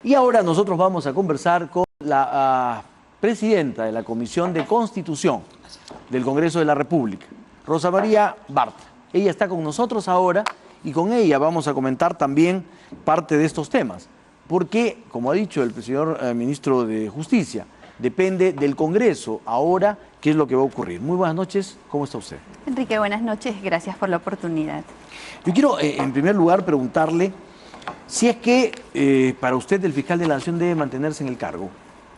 Y ahora nosotros vamos a conversar con la presidenta de la Comisión de Constitución del Congreso de la República, Rosa María Bartra. Ella está con nosotros ahora y con ella vamos a comentar también parte de estos temas, porque, como ha dicho el señor ministro de Justicia, depende del Congreso ahora qué es lo que va a ocurrir. Muy buenas noches, ¿cómo está usted? Enrique, buenas noches, gracias por la oportunidad. Yo quiero, en primer lugar, preguntarle si es que para usted el fiscal de la Nación debe mantenerse en el cargo.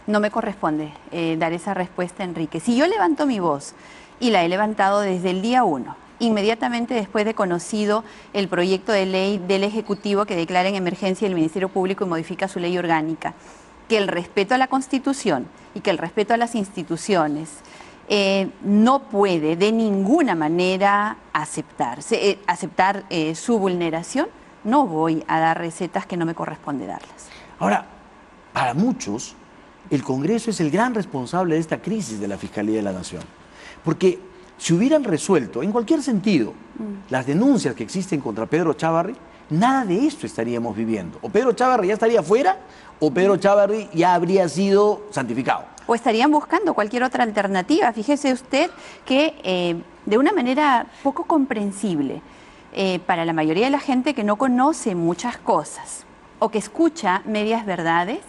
No me corresponde dar esa respuesta, Enrique. Si yo levanto mi voz, y la he levantado desde el día 1, inmediatamente después de conocido el proyecto de ley del Ejecutivo que declara en emergencia el Ministerio Público y modifica su ley orgánica, que el respeto a la Constitución y que el respeto a las instituciones no puede de ninguna manera aceptar su vulneración, no voy a dar recetas que no me corresponde darlas. Ahora, para muchos, el Congreso es el gran responsable de esta crisis de la Fiscalía de la Nación. Porque si hubieran resuelto, en cualquier sentido, las denuncias que existen contra Pedro Chávarri, nada de esto estaríamos viviendo. O Pedro Chávarri ya estaría fuera, o Pedro Chávarri ya habría sido santificado. O estarían buscando cualquier otra alternativa. Fíjese usted que de una manera poco comprensible, para la mayoría de la gente que no conoce muchas cosas o que escucha medias verdades,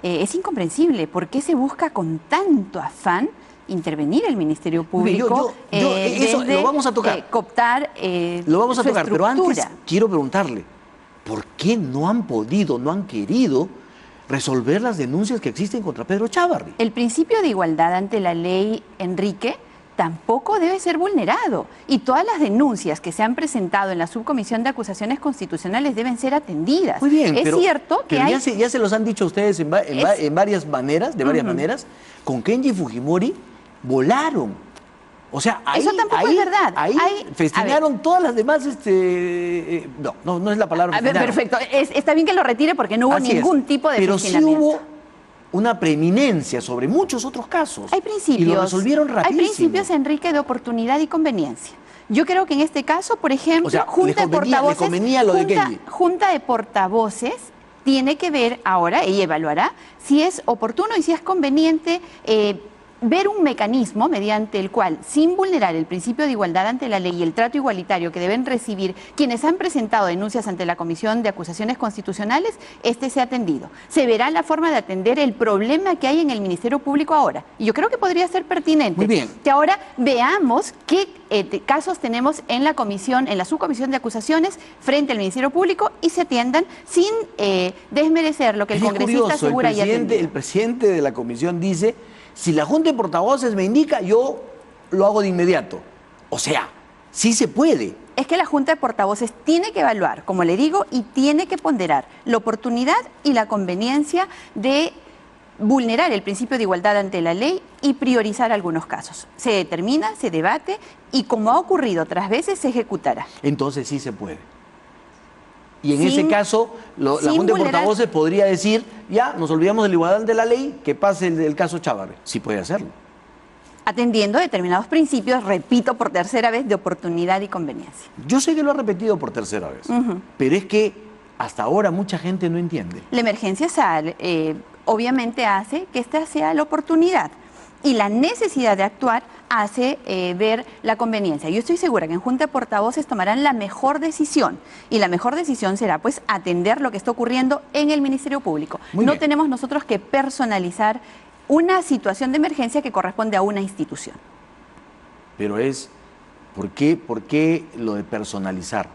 es incomprensible. ¿Por qué se busca con tanto afán intervenir el Ministerio Público? Eso lo vamos a tocar. Cooptar lo vamos a su tocar, pero estructura. antes quiero preguntarle, ¿por qué no han podido, no han querido resolver las denuncias que existen contra Pedro Chávarri? El principio de igualdad ante la ley, Enrique, tampoco debe ser vulnerado. Y todas las denuncias que se han presentado en la Subcomisión de Acusaciones Constitucionales deben ser atendidas. Muy bien, es cierto que pero hay... ya se los han dicho ustedes en varias maneras, de varias maneras. Con Kenji Fujimori volaron. O sea, ahí, eso tampoco es verdad. Ahí festinaron todas las demás... no es la palabra. A ver, perfecto. Está bien que lo retire porque no hubo ningún tipo de festinamiento. Pero sí hubo una preeminencia sobre muchos otros casos. Hay principios. Y lo resolvieron rapidísimo. Hay principios, Enrique, de oportunidad y conveniencia. Yo creo que en este caso, por ejemplo, o sea, le convenía lo de Kenji. Junta de Portavoces tiene que ver ahora, ella evaluará, si es oportuno y si es conveniente ver un mecanismo mediante el cual, sin vulnerar el principio de igualdad ante la ley y el trato igualitario que deben recibir quienes han presentado denuncias ante la Comisión de Acusaciones Constitucionales, este sea atendido. Se verá la forma de atender el problema que hay en el Ministerio Público ahora. Y yo creo que podría ser pertinente. Muy bien. Que ahora veamos qué casos tenemos en la comisión, en la Subcomisión de Acusaciones frente al Ministerio Público y se atiendan sin desmerecer lo que el congresista asegura y atendido. El presidente de la comisión dice: si la Junta de Portavoces me indica, yo lo hago de inmediato. O sea, sí se puede. Es que la Junta de Portavoces tiene que evaluar, como le digo, y tiene que ponderar la oportunidad y la conveniencia de vulnerar el principio de igualdad ante la ley y priorizar algunos casos. Se determina, se debate y, como ha ocurrido otras veces, se ejecutará. Entonces sí se puede. Y en ese caso, la Junta de Portavoces podría decir: ya, nos olvidamos de la igualdad ante la ley, que pase el caso Chávarri. Sí puede hacerlo. Atendiendo determinados principios, repito por tercera vez, de oportunidad y conveniencia. Yo sé que lo ha repetido por tercera vez, pero es que hasta ahora mucha gente no entiende. La emergencia obviamente hace que esta sea la oportunidad. Y la necesidad de actuar hace ver la conveniencia. Yo estoy segura que en Junta de Portavoces tomarán la mejor decisión. Y la mejor decisión será, pues, atender lo que está ocurriendo en el Ministerio Público. No tenemos nosotros que personalizar una situación de emergencia que corresponde a una institución. Pero ¿por qué lo de personalizar?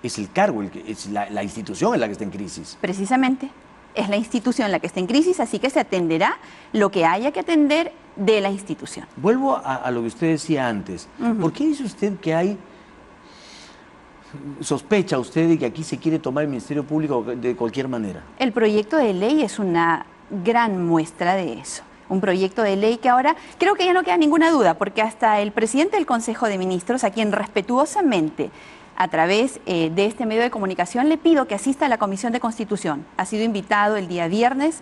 Es el cargo, es la institución en la que está en crisis. Precisamente. Es la institución la que está en crisis, así que se atenderá lo que haya que atender de la institución. Vuelvo a lo que usted decía antes. ¿Por qué dice usted que sospecha usted de que aquí se quiere tomar el Ministerio Público de cualquier manera? El proyecto de ley es una gran muestra de eso. Un proyecto de ley que ahora creo que ya no queda ninguna duda, porque hasta el presidente del Consejo de Ministros, a quien respetuosamente a través de este medio de comunicación le pido que asista a la Comisión de Constitución. Ha sido invitado el día viernes,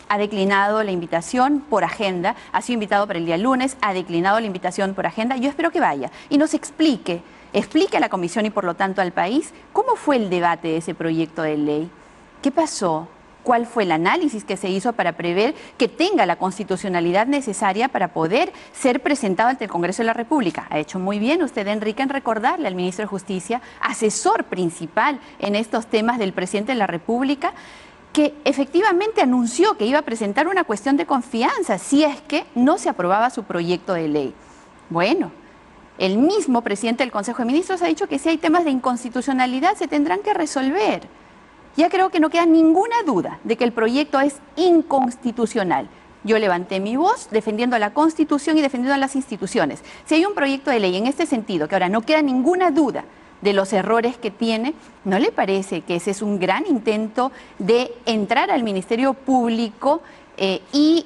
ha declinado la invitación por agenda, ha sido invitado para el día lunes, ha declinado la invitación por agenda. Yo espero que vaya y nos explique a la Comisión y por lo tanto al país cómo fue el debate de ese proyecto de ley, qué pasó, cuál fue el análisis que se hizo para prever que tenga la constitucionalidad necesaria para poder ser presentado ante el Congreso de la República. Ha hecho muy bien usted, Enrique, en recordarle al ministro de Justicia, asesor principal en estos temas del presidente de la República, que efectivamente anunció que iba a presentar una cuestión de confianza si es que no se aprobaba su proyecto de ley. Bueno, el mismo presidente del Consejo de Ministros ha dicho que si hay temas de inconstitucionalidad se tendrán que resolver. Ya creo que no queda ninguna duda de que el proyecto es inconstitucional. Yo levanté mi voz defendiendo a la Constitución y defendiendo a las instituciones. Si hay un proyecto de ley en este sentido, que ahora no queda ninguna duda de los errores que tiene, ¿no le parece que ese es un gran intento de entrar al Ministerio Público y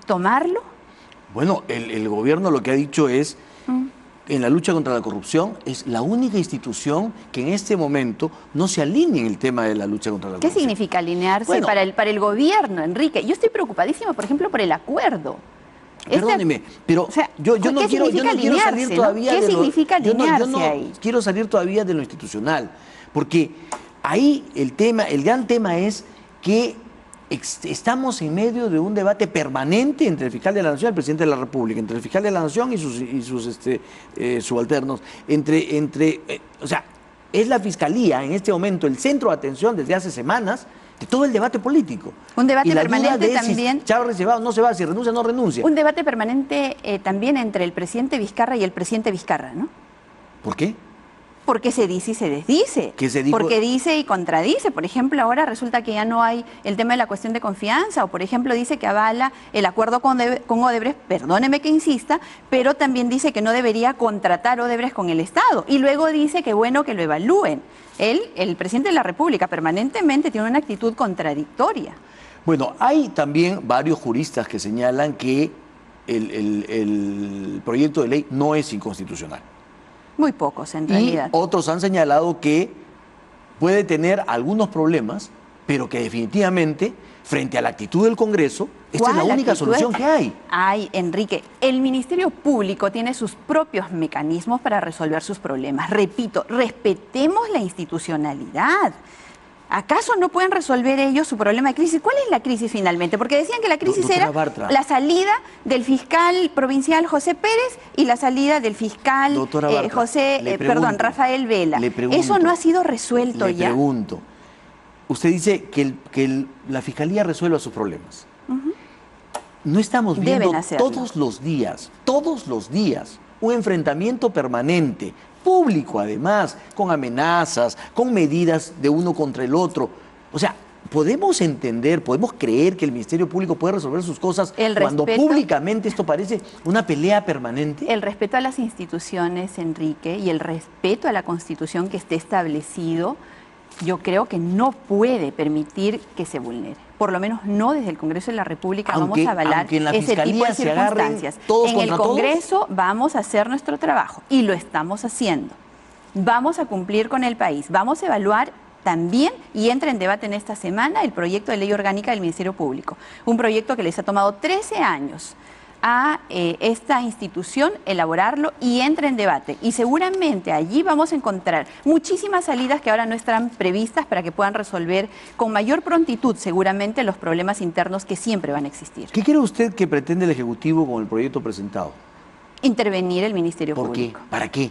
tomarlo? Bueno, el gobierno lo que ha dicho es, en la lucha contra la corrupción, es la única institución que en este momento no se alinea en el tema de la lucha contra la corrupción. ¿Qué significa alinearse Bueno, para el gobierno, Enrique? Yo estoy preocupadísima, por ejemplo, por el acuerdo. Perdóneme, pero o sea, yo no ¿qué quiero significa salir alinearse, todavía ¿no? ¿Qué de lo... significa alinearse yo no ahí? quiero salir todavía de lo institucional, porque ahí el gran tema es que estamos en medio de un debate permanente entre el fiscal de la Nación y el presidente de la República, entre el fiscal de la Nación y sus subalternos, o sea, es la Fiscalía en este momento el centro de atención desde hace semanas de todo el debate político. Un debate y la permanente duda de también. Si Chávez se va o no se va, si renuncia o no renuncia. Un debate permanente también entre el presidente Vizcarra y el presidente Vizcarra, ¿no? ¿Por qué? Porque se dice y se desdice. ¿Qué se dijo? Porque dice y contradice. Por ejemplo, ahora resulta que ya no hay el tema de la cuestión de confianza, o por ejemplo dice que avala el acuerdo con Odebrecht, perdóneme que insista, pero también dice que no debería contratar Odebrecht con el Estado. Y luego dice que bueno que lo evalúen. Él, el presidente de la República, permanentemente tiene una actitud contradictoria. Bueno, hay también varios juristas que señalan que el proyecto de ley no es inconstitucional. Muy pocos, en Y realidad. otros han señalado que puede tener algunos problemas, pero que definitivamente, frente a la actitud del Congreso, esta es la única actitud? solución que hay. Ay, Enrique, el Ministerio Público tiene sus propios mecanismos para resolver sus problemas. Repito, respetemos la institucionalidad. ¿Acaso no pueden resolver ellos su problema de crisis? ¿Cuál es la crisis finalmente? Porque decían que la crisis Doctora era Bartra, la salida del fiscal provincial José Pérez y la salida del fiscal Doctora Bartra, Rafael Vela. le pregunto, ¿Eso no ha sido resuelto le ya? pregunto, usted dice que la Fiscalía resuelva sus problemas. No estamos viendo Deben hacerlo. todos los días, un enfrentamiento permanente, público además, con amenazas, con medidas de uno contra el otro. O sea, podemos entender, podemos creer que el Ministerio Público puede resolver sus cosas cuando públicamente esto parece una pelea permanente. El respeto a las instituciones, Enrique, y el respeto a la Constitución que esté establecido, yo creo que no puede permitir que se vulnere. Por lo menos no desde el Congreso de la República vamos a avalar ese tipo de circunstancias. En el Congreso vamos a hacer nuestro trabajo y lo estamos haciendo. Vamos a cumplir con el país, vamos a evaluar también, y entra en debate en esta semana, el proyecto de ley orgánica del Ministerio Público. Un proyecto que les ha tomado 13 años a esta institución elaborarlo y entra en debate. Y seguramente allí vamos a encontrar muchísimas salidas que ahora no estarán previstas para que puedan resolver con mayor prontitud seguramente los problemas internos que siempre van a existir. ¿Qué cree usted que pretende el Ejecutivo con el proyecto presentado? Intervenir el Ministerio Público. ¿Por qué? ¿Para qué?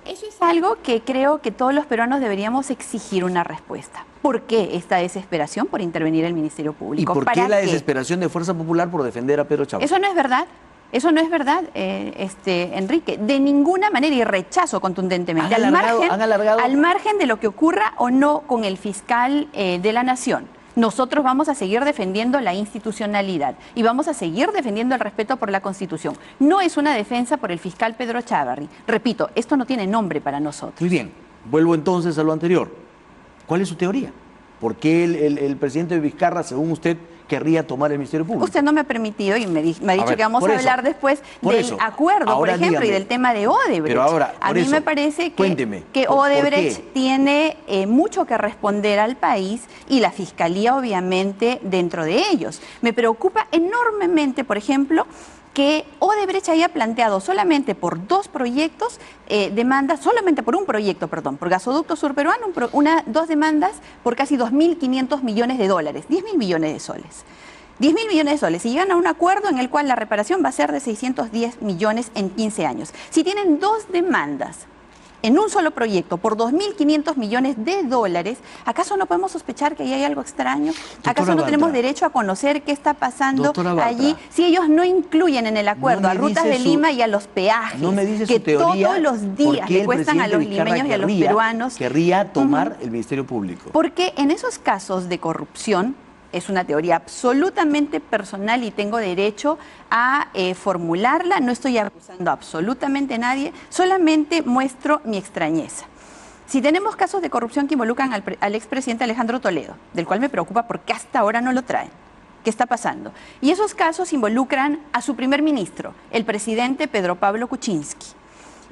Eso es algo que creo que todos los peruanos deberíamos exigir una respuesta. ¿Por qué esta desesperación por intervenir el Ministerio Público? ¿Y por qué la desesperación de Fuerza Popular por defender a Pedro Chávez? Eso no es verdad. Eso no es verdad, Enrique. De ninguna manera, y rechazo contundentemente. Al margen de lo que ocurra o no con el fiscal de la Nación. Nosotros vamos a seguir defendiendo la institucionalidad y vamos a seguir defendiendo el respeto por la Constitución. No es una defensa por el fiscal Pedro Chávarri. Repito, esto no tiene nombre para nosotros. Muy bien, vuelvo entonces a lo anterior. ¿Cuál es su teoría? ¿Por qué el presidente Vizcarra, según usted, querría tomar el Ministerio Público? Usted no me ha permitido y me ha dicho que vamos a hablar después del acuerdo, por ejemplo, y del tema de Odebrecht. Pero ahora, a mí me parece que Odebrecht tiene mucho que responder al país y la Fiscalía, obviamente, dentro de ellos. Me preocupa enormemente, por ejemplo, que Odebrecht haya planteado solamente por dos proyectos demandas, solamente por un proyecto, perdón, por gasoducto surperuano, dos demandas por casi 2.500 millones de dólares, 10.000 millones de soles. 10.000 millones de soles y llegan a un acuerdo en el cual la reparación va a ser de 610 millones en 15 años. Si tienen dos demandas en un solo proyecto por 2.500 millones de dólares, ¿acaso no podemos sospechar que ahí hay algo extraño? ¿Acaso no tenemos derecho a conocer qué está pasando allí si ellos no incluyen en el acuerdo a Rutas de Lima y a los peajes que todos los días le cuestan a los limeños y a los peruanos? Querría tomar el Ministerio Público. Porque en esos casos de corrupción, es una teoría absolutamente personal y tengo derecho a formularla. No estoy acusando absolutamente a nadie, solamente muestro mi extrañeza. Si tenemos casos de corrupción que involucran al expresidente Alejandro Toledo, del cual me preocupa porque hasta ahora no lo traen, ¿qué está pasando? Y esos casos involucran a su primer ministro, el presidente Pedro Pablo Kuczynski.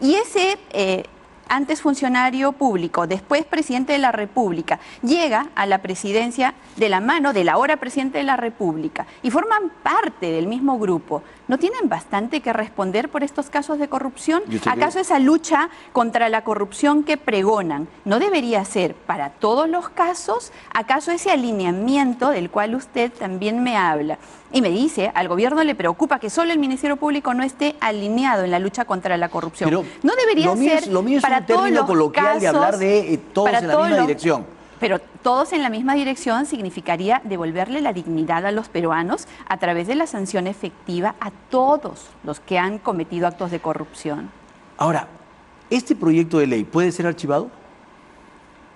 Y ese antes funcionario público, después presidente de la República, llega a la presidencia de la mano del ahora presidente de la República y forman parte del mismo grupo. ¿No tienen bastante que responder por estos casos de corrupción? ¿Acaso esa lucha contra la corrupción que pregonan no debería ser para todos los casos? ¿Acaso ese alineamiento del cual usted también me habla y me dice, al gobierno le preocupa que solo el Ministerio Público no esté alineado en la lucha contra la corrupción? Pero ¿no debería ser lo mío es para un término todos coloquial casos, de hablar de todos en la misma dirección? Pero todos en la misma dirección significaría devolverle la dignidad a los peruanos a través de la sanción efectiva a todos los que han cometido actos de corrupción. Ahora, ¿este proyecto de ley puede ser archivado?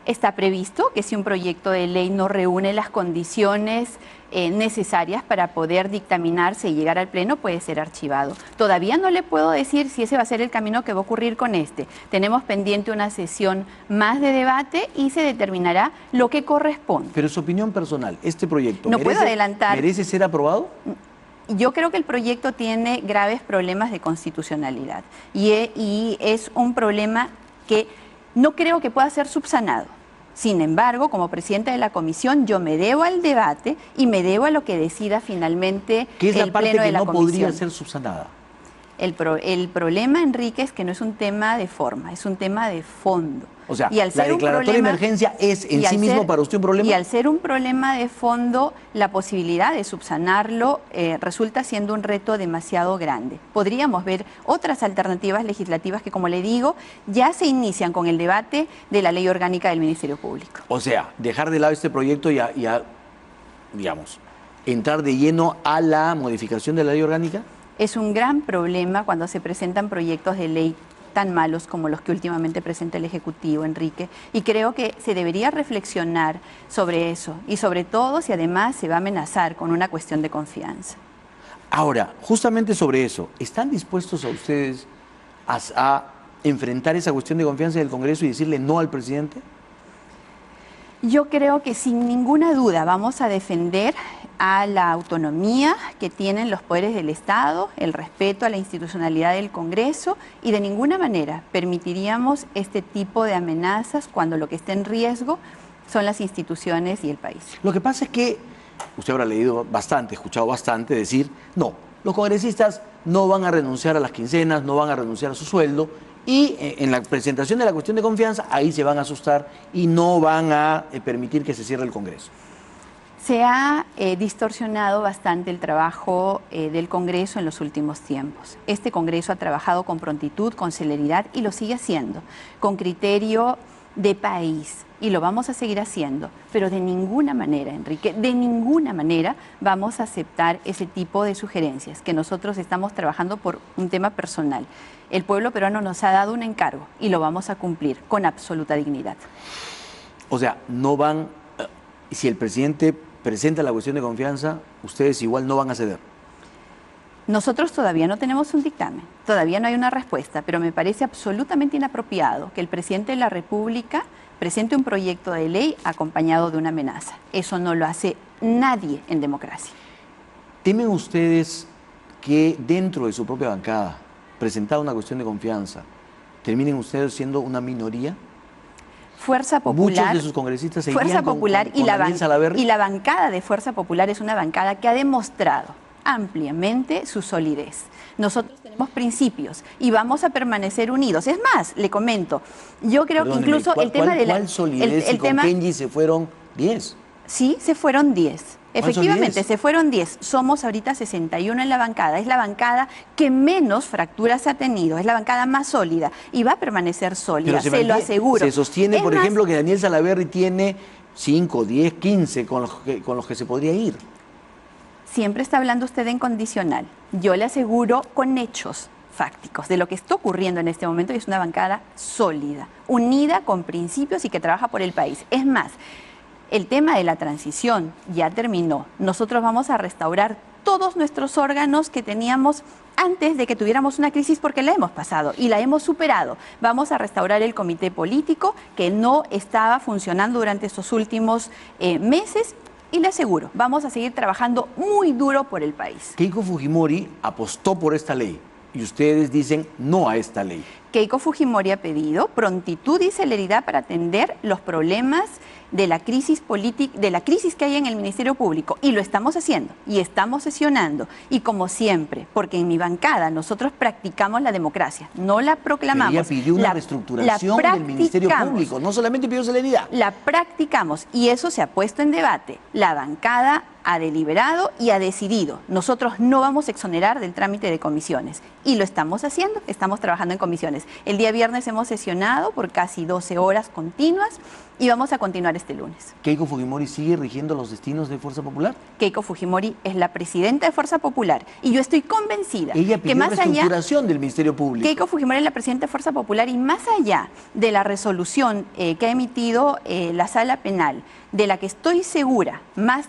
Está previsto que si un proyecto de ley no reúne las condiciones necesarias para poder dictaminarse y llegar al Pleno, puede ser archivado. Todavía no le puedo decir si ese va a ser el camino que va a ocurrir con este. Tenemos pendiente una sesión más de debate y se determinará lo que corresponde. Pero su opinión personal, ¿este proyecto merece ser aprobado? Yo creo que el proyecto tiene graves problemas de constitucionalidad y es un problema que no creo que pueda ser subsanado. Sin embargo, como presidenta de la comisión, yo me debo al debate y me debo a lo que decida finalmente el Pleno de la comisión. ¿Qué es la parte que no podría ser subsanada? El problema, Enrique, es que no es un tema de forma, es un tema de fondo. O sea, la declaratoria de emergencia es en sí mismo para usted un problema. Y al ser un problema de fondo, la posibilidad de subsanarlo resulta siendo un reto demasiado grande. Podríamos ver otras alternativas legislativas que, como le digo, ya se inician con el debate de la ley orgánica del Ministerio Público. O sea, dejar de lado este proyecto y digamos, entrar de lleno a la modificación de la ley orgánica. Es un gran problema cuando se presentan proyectos de ley tan malos como los que últimamente presenta el Ejecutivo, Enrique, y creo que se debería reflexionar sobre eso y sobre todo si además se va a amenazar con una cuestión de confianza. Ahora, justamente sobre eso, ¿están dispuestos a ustedes a enfrentar esa cuestión de confianza del Congreso y decirle no al presidente? Yo creo que sin ninguna duda vamos a defender a la autonomía que tienen los poderes del Estado, el respeto a la institucionalidad del Congreso y de ninguna manera permitiríamos este tipo de amenazas cuando lo que está en riesgo son las instituciones y el país. Lo que pasa es que usted habrá leído bastante, escuchado bastante decir, no, los congresistas no van a renunciar a las quincenas, no van a renunciar a su sueldo y en la presentación de la cuestión de confianza ahí se van a asustar y no van a permitir que se cierre el Congreso. Se ha distorsionado bastante el trabajo del Congreso en los últimos tiempos. Este Congreso ha trabajado con prontitud, con celeridad y lo sigue haciendo, con criterio de país. Y lo vamos a seguir haciendo, pero de ninguna manera, Enrique, de ninguna manera vamos a aceptar ese tipo de sugerencias, que nosotros estamos trabajando por un tema personal. El pueblo peruano nos ha dado un encargo y lo vamos a cumplir con absoluta dignidad. O sea, no van, si el presidente presenta la cuestión de confianza, ustedes igual no van a ceder. Nosotros todavía no tenemos un dictamen, todavía no hay una respuesta, pero me parece absolutamente inapropiado que el presidente de la República presente un proyecto de ley acompañado de una amenaza. Eso no lo hace nadie en democracia. ¿Temen ustedes que dentro de su propia bancada, presentada una cuestión de confianza, terminen ustedes siendo una minoría? Fuerza Popular, muchos de sus congresistas se Fuerza Popular con Daniel Salaverry. y la bancada de Fuerza Popular es una bancada que ha demostrado ampliamente su solidez. Nosotros tenemos principios y vamos a permanecer unidos. Es más, le comento, yo creo que incluso el tema de la... ¿Cuál solidez? El tema, con Kenji se fueron 10. Sí, se fueron 10. Efectivamente, 10? se fueron 10. Somos ahorita 61 en la bancada. Es la bancada que menos fracturas ha tenido. Es la bancada más sólida y va a permanecer sólida, se lo aseguro. Se sostiene, es por más, ejemplo, que Daniel Salaverry tiene 5, 10, 15 con los que se podría ir. Siempre está hablando usted en condicional. Yo le aseguro con hechos fácticos de lo que está ocurriendo en este momento y es una bancada sólida, unida con principios y que trabaja por el país. Es más, el tema de la transición ya terminó. Nosotros vamos a restaurar todos nuestros órganos que teníamos antes de que tuviéramos una crisis porque la hemos pasado y la hemos superado. Vamos a restaurar el comité político que no estaba funcionando durante estos últimos meses y le aseguro, vamos a seguir trabajando muy duro por el país. Keiko Fujimori apostó por esta ley y ustedes dicen no a esta ley. Keiko Fujimori ha pedido prontitud y celeridad para atender los problemas de la crisis política, de la crisis que hay en el Ministerio Público, y lo estamos haciendo y estamos sesionando y como siempre, porque en mi bancada nosotros practicamos la democracia, no la proclamamos. Ella pidió una reestructuración del Ministerio Público, no solamente pidió celeridad. La practicamos y eso se ha puesto en debate. La bancada ha deliberado y ha decidido. Nosotros no vamos a exonerar del trámite de comisiones y lo estamos haciendo, estamos trabajando en comisiones. El día viernes hemos sesionado por casi 12 horas continuas y vamos a continuar este lunes. ¿Keiko Fujimori sigue rigiendo los destinos de Fuerza Popular? Keiko Fujimori es la presidenta de Fuerza Popular y yo estoy convencida ella pidió que más reestructuración del Ministerio Público. Keiko Fujimori es la presidenta de Fuerza Popular y más allá de la resolución que ha emitido la Sala Penal, de la que estoy segura, más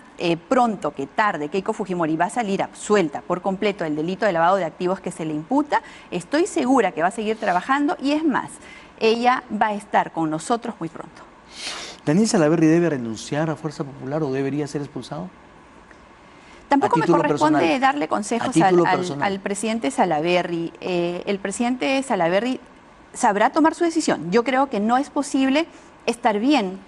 pronto que tarde, Keiko Fujimori va a salir absuelta por completo del delito de lavado de activos que se le imputa, estoy segura que va a seguir trabajando y es más, ella va a estar con nosotros muy pronto. ¿Daniel Salaverry debe renunciar a Fuerza Popular o debería ser expulsado? Tampoco me corresponde personal, darle consejos al presidente Salaverry. El presidente Salaverry sabrá tomar su decisión. Yo creo que no es posible estar bien,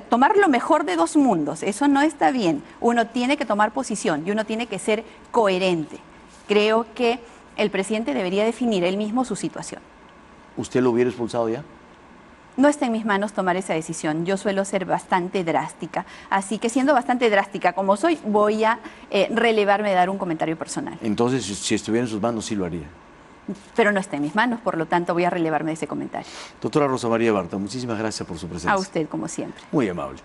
tomar lo mejor de dos mundos. Eso no está bien. Uno tiene que tomar posición y uno tiene que ser coherente. Creo que el presidente debería definir él mismo su situación. ¿Usted lo hubiera expulsado ya? No está en mis manos tomar esa decisión. Yo suelo ser bastante drástica. Así que siendo bastante drástica como soy, voy a relevarme de dar un comentario personal. Entonces, si estuviera en sus manos, sí lo haría. Pero no está en mis manos, por lo tanto voy a relevarme de ese comentario. Doctora Rosa María Barta, muchísimas gracias por su presencia. A usted, como siempre. Muy amable.